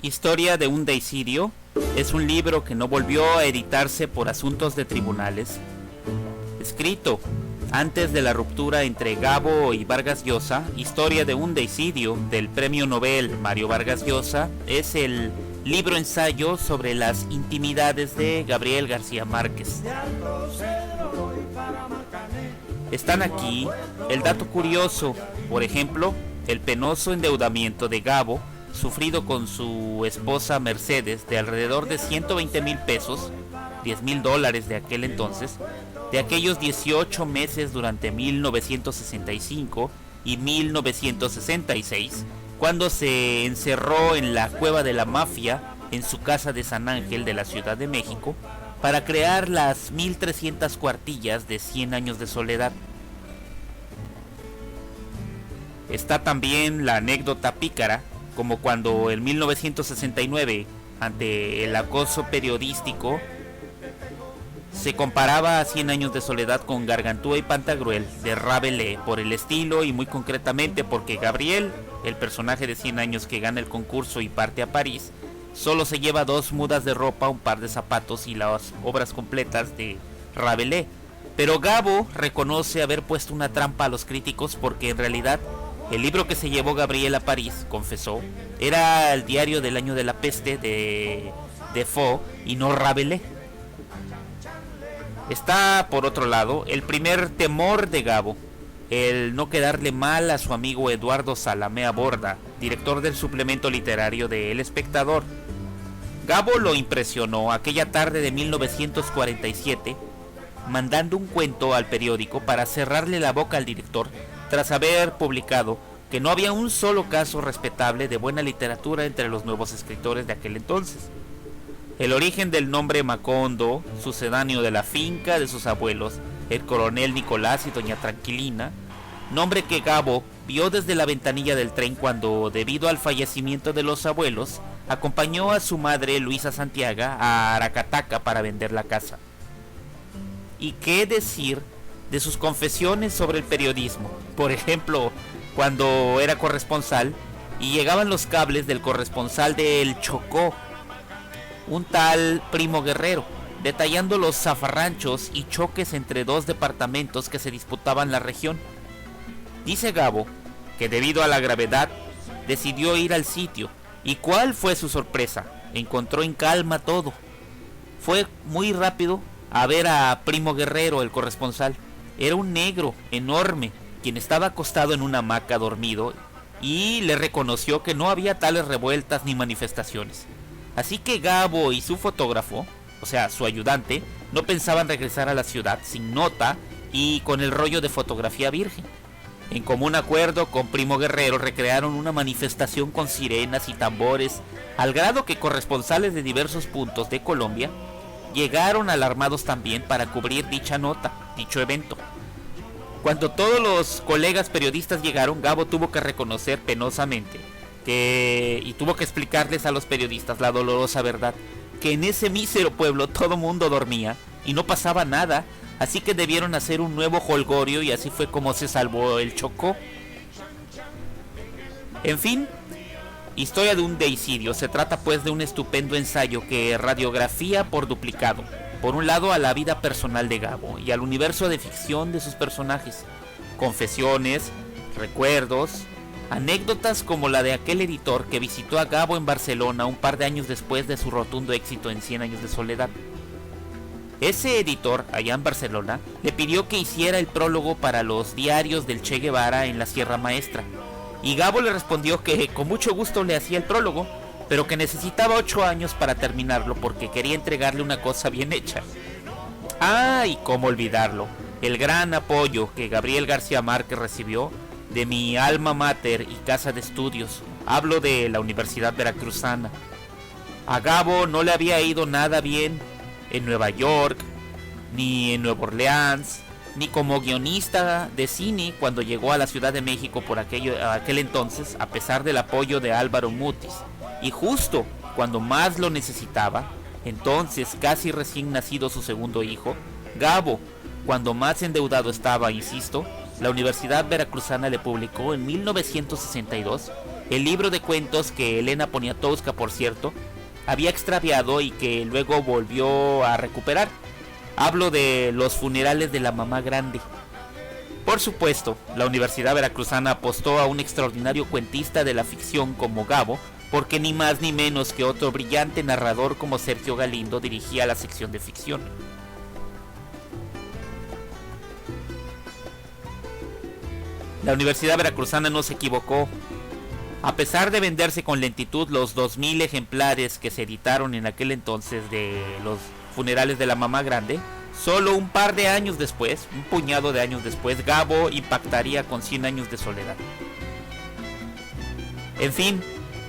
Historia de un deicidio es un libro que no volvió a editarse por asuntos de tribunales. Escrito antes de la ruptura entre Gabo y Vargas Llosa, Historia de un deicidio del premio Nobel Mario Vargas Llosa es el libro ensayo sobre las intimidades de Gabriel García Márquez. Están aquí el dato curioso, por ejemplo, el penoso endeudamiento de Gabo sufrido con su esposa Mercedes de alrededor de 120,000 pesos, $10,000 de aquel entonces, de aquellos 18 meses durante 1965 y 1966, cuando se encerró en la cueva de la mafia en su casa de San Ángel de la Ciudad de México para crear las 1300 cuartillas de 100 años de soledad. Está también la anécdota pícara, como cuando en 1969, ante el acoso periodístico, se comparaba a 100 años de soledad con Gargantúa y Pantagruel de Rabelais por el estilo y muy concretamente porque Gabriel, el personaje de 100 años que gana el concurso y parte a París, solo se lleva 2 mudas de ropa, un par de zapatos y las obras completas de Rabelais. Pero Gabo reconoce haber puesto una trampa a los críticos porque en realidad el libro que se llevó Gabriel a París, confesó, era el diario del año de la peste de Defoe y no Rabelais. Está, por otro lado, el primer temor de Gabo, el no quedarle mal a su amigo Eduardo Salamea Borda, director del suplemento literario de El Espectador. Gabo lo impresionó aquella tarde de 1947, mandando un cuento al periódico para cerrarle la boca al director, tras haber publicado que no había un solo caso respetable de buena literatura entre los nuevos escritores de aquel entonces. El origen del nombre Macondo, sucedáneo de la finca de sus abuelos, el coronel Nicolás y doña Tranquilina, nombre que Gabo vio desde la ventanilla del tren cuando, debido al fallecimiento de los abuelos, acompañó a su madre Luisa Santiago a Aracataca para vender la casa. ¿Y qué decir de sus confesiones sobre el periodismo? Por ejemplo, cuando era corresponsal y llegaban los cables del corresponsal de El Chocó, un tal Primo Guerrero, detallando los zafarranchos y choques entre 2 departamentos que se disputaban la región. Dice Gabo que debido a la gravedad decidió ir al sitio, y ¿cuál fue su sorpresa? Encontró en calma todo. Fue muy rápido a ver a Primo Guerrero, el corresponsal. Era un negro enorme, quien estaba acostado en una hamaca dormido, y le reconoció que no había tales revueltas ni manifestaciones. Así que Gabo y su fotógrafo, o sea, su ayudante, no pensaban regresar a la ciudad sin nota y con el rollo de fotografía virgen. En común acuerdo con Primo Guerrero recrearon una manifestación con sirenas y tambores, al grado que corresponsales de diversos puntos de Colombia llegaron alarmados también para cubrir dicha nota, dicho evento. Cuando todos los colegas periodistas llegaron, Gabo tuvo que reconocer penosamente y tuvo que explicarles a los periodistas la dolorosa verdad, que en ese mísero pueblo todo mundo dormía y no pasaba nada, así que debieron hacer un nuevo jolgorio y así fue como se salvó el Chocó. En fin, Historia de un deicidio se trata pues de un estupendo ensayo que radiografía por duplicado, por un lado a la vida personal de Gabo y al universo de ficción de sus personajes, confesiones, recuerdos, anécdotas como la de aquel editor que visitó a Gabo en Barcelona un par de años después de su rotundo éxito en 100 años de soledad. Ese editor, allá en Barcelona, le pidió que hiciera el prólogo para los diarios del Che Guevara en la Sierra Maestra, y Gabo le respondió que con mucho gusto le hacía el prólogo, pero que necesitaba 8 años para terminarlo porque quería entregarle una cosa bien hecha. Ah, y cómo olvidarlo, el gran apoyo que Gabriel García Márquez recibió de mi alma mater y casa de estudios, hablo de la Universidad Veracruzana. A Gabo no le había ido nada bien en Nueva York, ni en Nueva Orleans, ni como guionista de cine cuando llegó a la Ciudad de México por aquel entonces, a pesar del apoyo de Álvaro Mutis. Y justo cuando más lo necesitaba, entonces casi recién nacido su segundo hijo, Gabo, cuando más endeudado estaba, insisto, la Universidad Veracruzana le publicó en 1962 el libro de cuentos que Elena Poniatowska, por cierto, había extraviado y que luego volvió a recuperar. Hablo de Los funerales de la mamá grande. Por supuesto, la Universidad Veracruzana apostó a un extraordinario cuentista de la ficción como Gabo, porque ni más ni menos que otro brillante narrador como Sergio Galindo dirigía la sección de ficción. La Universidad Veracruzana no se equivocó. A pesar de venderse con lentitud los 2000 ejemplares que se editaron en aquel entonces de Los funerales de la mamá grande, solo un par de años después, un puñado de años después, Gabo impactaría con 100 años de soledad. En fin,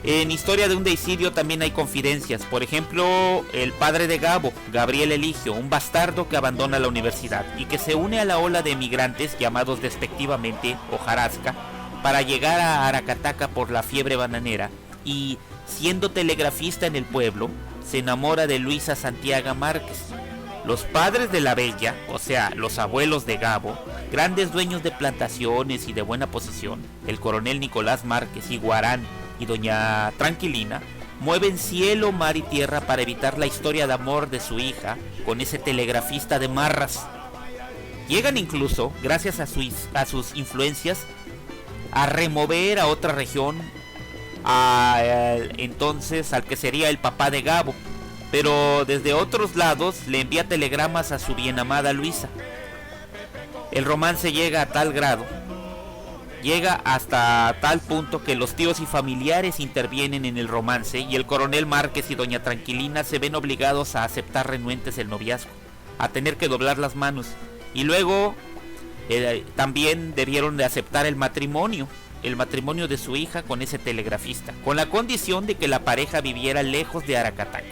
en Historia de un deicidio también hay confidencias. Por ejemplo, el padre de Gabo, Gabriel Eligio, un bastardo que abandona la universidad y que se une a la ola de emigrantes llamados despectivamente hojarasca para llegar a Aracataca por la fiebre bananera, y siendo telegrafista en el pueblo, se enamora de Luisa Santiago Márquez. Los padres de la bella, o sea, los abuelos de Gabo, grandes dueños de plantaciones y de buena posición, el coronel Nicolás Márquez y Guarán y doña Tranquilina, mueven cielo, mar y tierra para evitar la historia de amor de su hija con ese telegrafista de marras. Llegan incluso, gracias a sus influencias, a remover a otra región, entonces al que sería el papá de Gabo, pero desde otros lados le envía telegramas a su bien amada Luisa. El romance llega a tal grado, llega hasta tal punto que los tíos y familiares intervienen en el romance y el coronel Márquez y doña Tranquilina se ven obligados a aceptar renuentes el noviazgo, a tener que doblar las manos, y luego también debieron de aceptar el matrimonio de su hija con ese telegrafista, con la condición de que la pareja viviera lejos de Aracataca.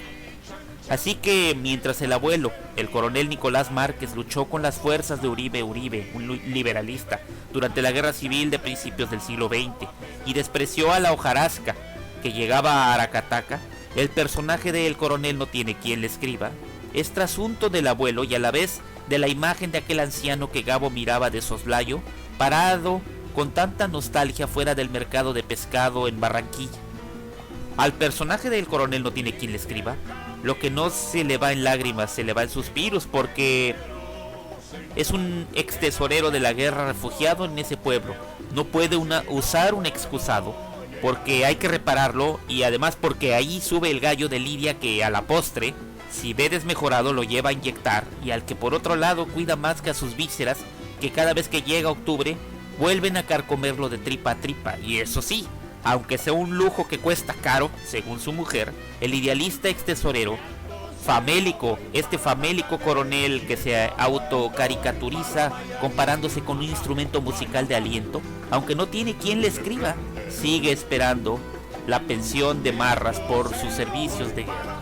Así que mientras el abuelo, el coronel Nicolás Márquez, luchó con las fuerzas de Uribe, un liberalista, durante la guerra civil de principios del siglo XX, y despreció a la hojarasca que llegaba a Aracataca, el personaje del coronel no tiene quien le escriba, es trasunto del abuelo y a la vez de la imagen de aquel anciano que Gabo miraba de soslayo, parado con tanta nostalgia fuera del mercado de pescado en Barranquilla. Al personaje del coronel no tiene quien le escriba, lo que no se le va en lágrimas, se le va en suspiros, porque es un ex tesorero de la guerra refugiado en ese pueblo. No puede usar un excusado, porque hay que repararlo, y además porque ahí sube el gallo de Lidia que a la postre, si ve desmejorado, lo lleva a inyectar, y al que por otro lado cuida más que a sus vísceras, que cada vez que llega octubre vuelven a carcomerlo de tripa a tripa. Y eso sí, aunque sea un lujo que cuesta caro, según su mujer, el idealista ex tesorero famélico, este famélico coronel que se autocaricaturiza comparándose con un instrumento musical de aliento, aunque no tiene quien le escriba, sigue esperando la pensión de marras por sus servicios de guerra.